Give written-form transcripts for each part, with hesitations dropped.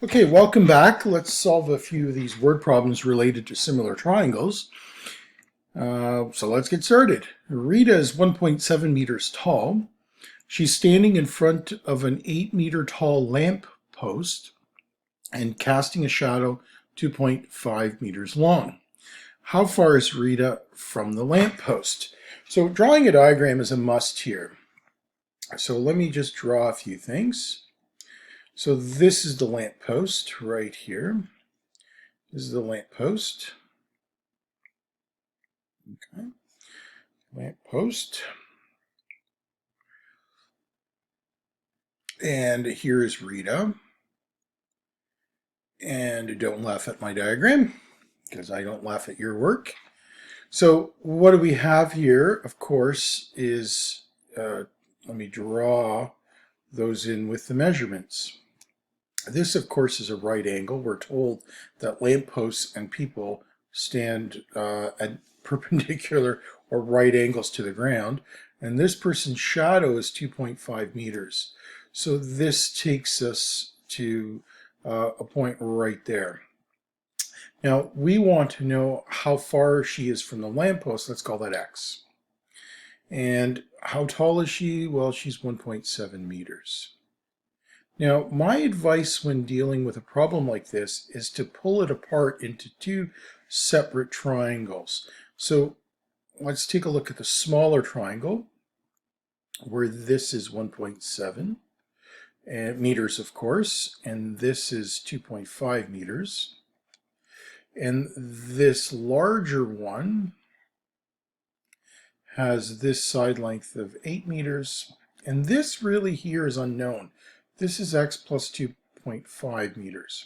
Okay, welcome back. Let's solve a few of these word problems related to similar triangles. So let's get started. Rita is 1.7 meters tall. She's standing in front of an 8-meter tall lamp post and casting a shadow 2.5 meters long. How far is Rita from the lamp post? So drawing a diagram is a must here. So let me just draw a few things. So this is the lamp post right here. This is the lamp post. Okay. Lamp post. And here is Rita. And don't laugh at my diagram, because I don't laugh at your work. So what do we have here, of course, is, let me draw those in with the measurements. This, of course, is a right angle. We're told that lampposts and people stand at perpendicular or right angles to the ground. And this person's shadow is 2.5 meters. So this takes us to a point right there. Now, we want to know how far she is from the lamppost. Let's call that X. And how tall is she? Well, she's 1.7 meters. Now, my advice when dealing with a problem like this is to pull it apart into two separate triangles. So let's take a look at the smaller triangle, where this is 1.7 meters, of course, and this is 2.5 meters. And this larger one has this side length of 8 meters, and this really here is unknown. This is x plus 2.5 meters.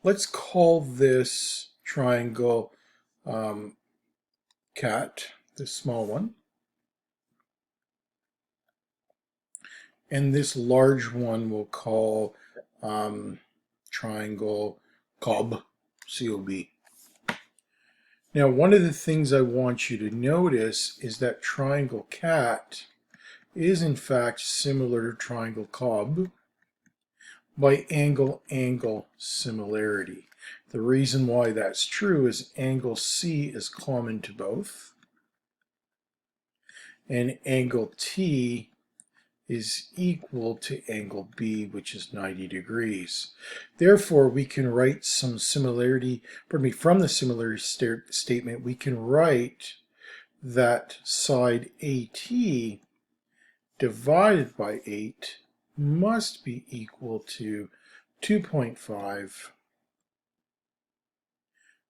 Let's call this triangle cat, this small one. And this large one we'll call triangle cob, C-O-B. Now, one of the things I want you to notice is that triangle cat is in fact similar to triangle cob by angle-angle similarity. The reason why that's true is angle C is common to both, and angle T is equal to angle B, which is 90 degrees. Therefore, we can write some similarity, from the similarity statement, we can write that side AT divided by 8 must be equal to 2.5.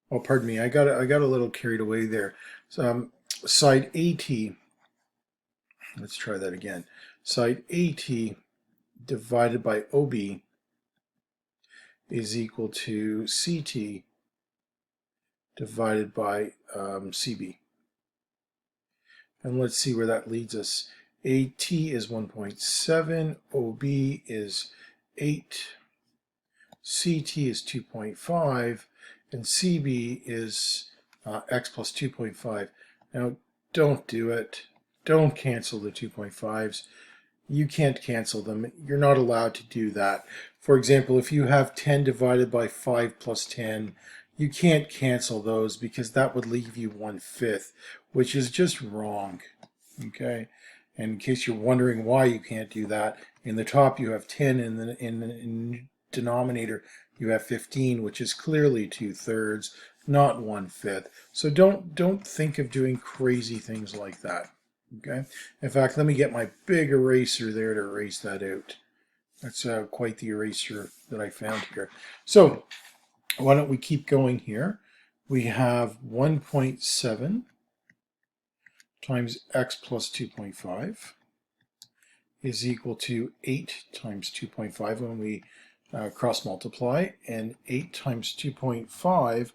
Oh, pardon me, I got a little carried away there. Side AT, let's try that again. Side AT divided by OB is equal to CT divided by CB. And let's see where that leads us. AT is 1.7, OB is 8, CT is 2.5, and CB is x plus 2.5. Now, don't do it. Don't cancel the 2.5s. You can't cancel them. You're not allowed to do that. For example, if you have 10 divided by 5 plus 10, you can't cancel those because that would leave you 1/5, which is just wrong. Okay? And in case you're wondering why you can't do that, in the top you have 10, in the denominator you have 15, which is clearly 2/3, not 1/5. So don't think of doing crazy things like that. Okay. In fact, let me get my big eraser there to erase that out. That's quite the eraser that I found here. So why don't we keep going here? We have 1.7 times x plus 2.5 is equal to 8 times 2.5 when we cross multiply, and 8 times 2.5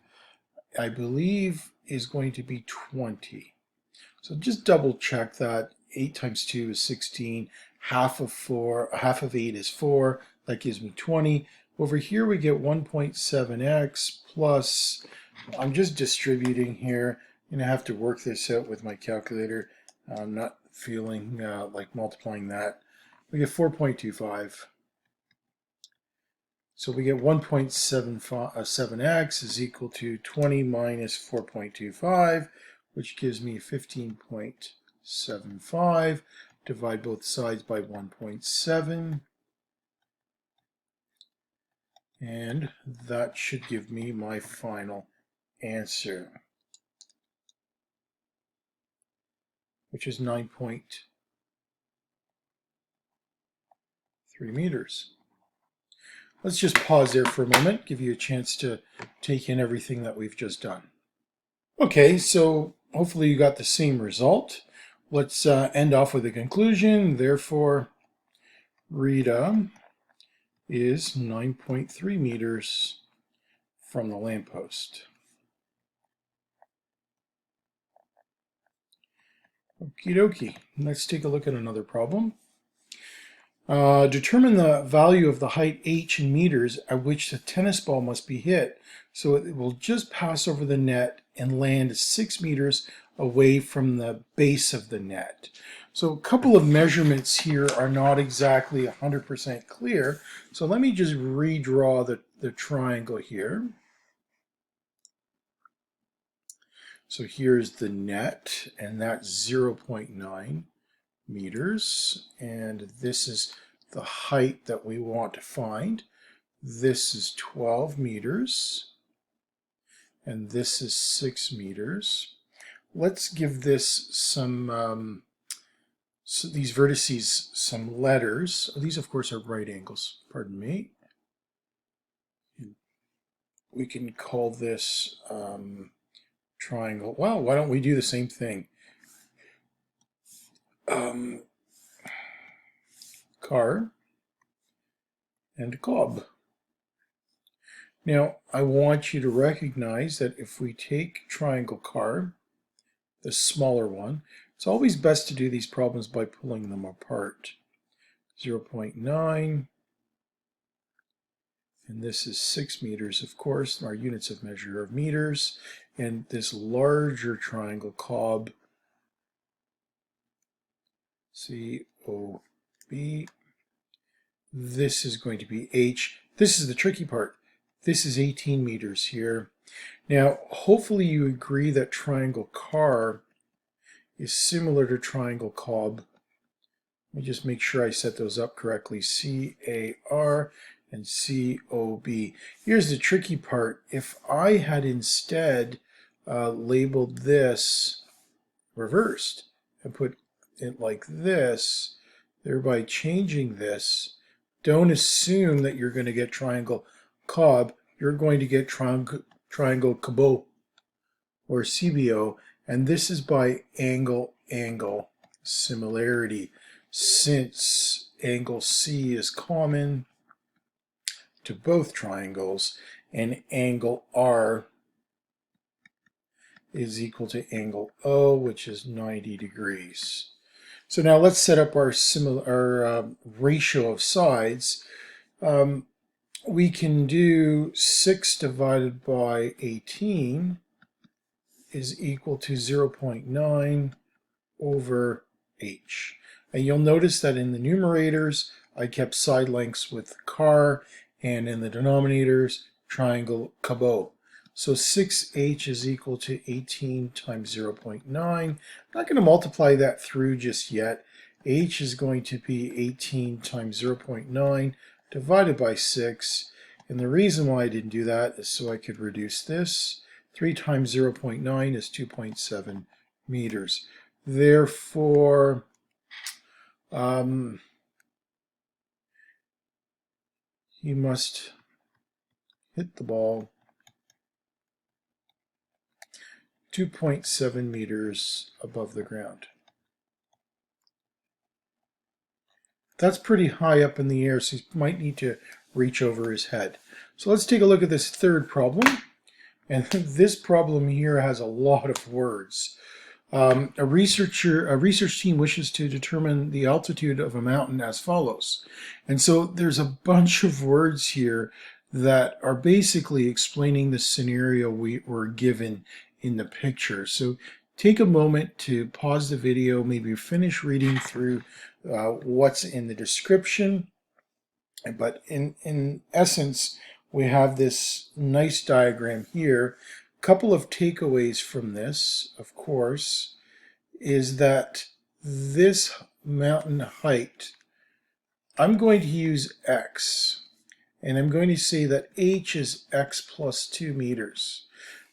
I believe is going to be 20. So just double check that. 8 times 2 is 16. Half of 8 is 4. That gives me 20. Over here we get 1.7x plus, I'm just distributing here. I'm going to have to work this out with my calculator. I'm not feeling like multiplying that. We get 4.25. So we get 1.7x is equal to 20 minus 4.25, which gives me 15.75. Divide both sides by 1.7. And that should give me my final answer, which is 9.3 meters. Let's just pause there for a moment, give you a chance to take in everything that we've just done. Okay, so hopefully you got the same result. Let's end off with a conclusion. Therefore, Rita is 9.3 meters from the lamppost. Okie dokie. Let's take a look at another problem. Determine the value of the height h in meters at which the tennis ball must be hit so it will just pass over the net and land 6 meters away from the base of the net. So a couple of measurements here are not exactly 100% clear. So let me just redraw the triangle here. So here's the net, and that's 0.9 meters, and this is the height that we want to find. This is 12 meters, and this is 6 meters. Let's give this some, so these vertices some letters. These, of course, are right angles, pardon me. We can call this triangle. Well, why don't we do the same thing? Car and cob. Now, I want you to recognize that if we take triangle car, the smaller one, it's always best to do these problems by pulling them apart. 0.9, and this is 6 meters, of course. Our units of measure are meters. And this larger triangle cob, C-O-B, this is going to be H. This is the tricky part. This is 18 meters here. Now, hopefully you agree that triangle car is similar to triangle cob. Let me just make sure I set those up correctly. C-A-R and C-O-B. Here's the tricky part. If I had instead labeled this reversed and put it like this, thereby changing this, don't assume that you're going to get triangle cob. You're going to get triangle cabot or CBO, and this is by angle similarity. Since angle C is common to both triangles, and angle R is equal to angle O, which is 90 degrees. So now let's set up our ratio of sides. We can do 6 divided by 18 is equal to 0.9 over h. And you'll notice that in the numerators, I kept side lengths with car, and in the denominators, triangle cabot. So 6h is equal to 18 times 0.9. I'm not going to multiply that through just yet. H is going to be 18 times 0.9 divided by 6. And the reason why I didn't do that is so I could reduce this. 3 times 0.9 is 2.7 meters. Therefore, he must hit the ball 2.7 meters above the ground. That's pretty high up in the air, so he might need to reach over his head. So let's take a look at this third problem. And this problem here has a lot of words. A research team wishes to determine the altitude of a mountain as follows. And so there's a bunch of words here that are basically explaining the scenario we were given in the picture. So take a moment to pause the video, maybe finish reading through what's in the description, But in essence, we have this nice diagram here. A couple of takeaways from this, of course, is that this mountain height, I'm going to use x, and I'm going to say that h is x plus 2 meters.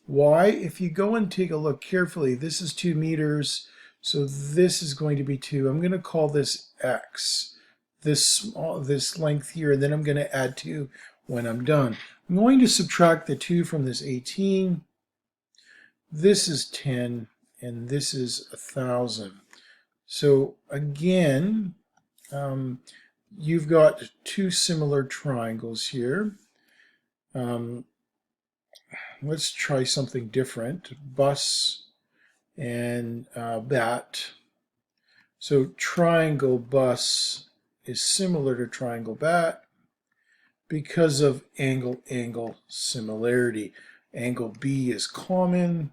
Why? If you go and take a look carefully, this is 2 meters, so this is going to be 2. I'm going to call this x, this length here, and then I'm going to add 2 when I'm done. I'm going to subtract the 2 from this 18. This is 10, and this is 1,000. So again, you've got two similar triangles here. Let's try something different. Bus and bat. So triangle bus is similar to triangle bat because of angle-angle similarity. Angle B is common.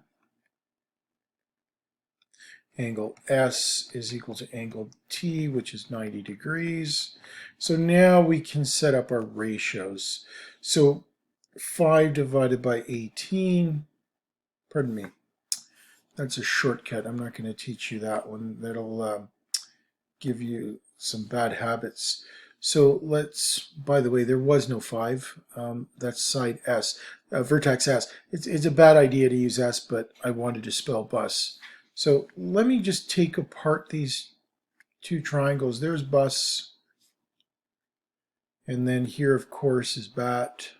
Angle S is equal to angle T, which is 90 degrees. So now we can set up our ratios. So 5 divided by 18, pardon me, that's a shortcut. I'm not going to teach you that one. That'll give you some bad habits. So let's, by the way, there was no 5. That's side S, vertex S. It's a bad idea to use S, but I wanted to spell bus. So let me just take apart these two triangles. There's bus, and then here, of course, is bat.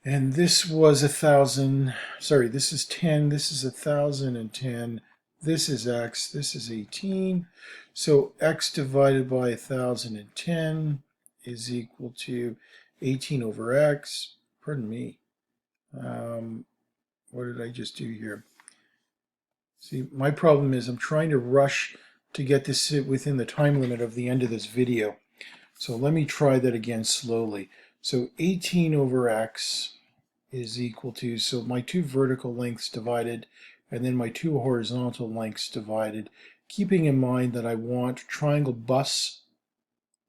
And this was 1,000, sorry, this is 10, this is 1,010, this is x, this is 18. So x divided by 1,010 is equal to 18 over x. Pardon me. What did I just do here? See, my problem is I'm trying to rush to get this within the time limit of the end of this video. So let me try that again slowly. So 18 over x is equal to, so my two vertical lengths divided, and then my two horizontal lengths divided, keeping in mind that I want triangle bus,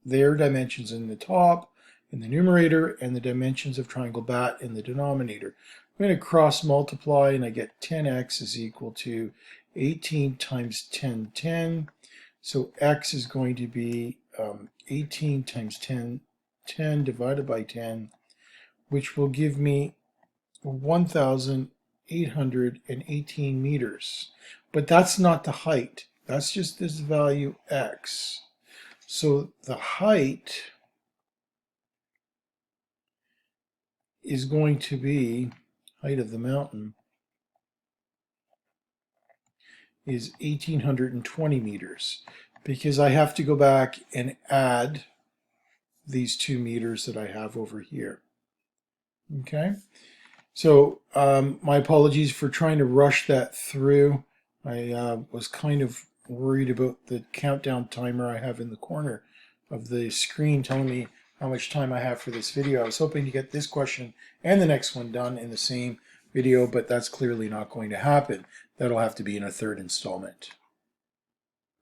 their dimensions in the top, in the numerator, and the dimensions of triangle bat in the denominator. I'm going to cross multiply, and I get 10x is equal to 18 times 10, 10. So x is going to be 18 times 10, 10 divided by 10, which will give me 1,818 meters. But that's not the height. That's just this value x. So the height is going to be, height of the mountain, is 1,820 meters, because I have to go back and add these 2 meters that I have over here. Okay, so my apologies for trying to rush that through. I was kind of worried about the countdown timer I have in the corner of the screen telling me how much time I have for this video. I was hoping to get this question and the next one done in the same video, but that's clearly not going to happen. That'll have to be in a third installment.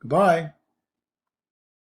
Goodbye.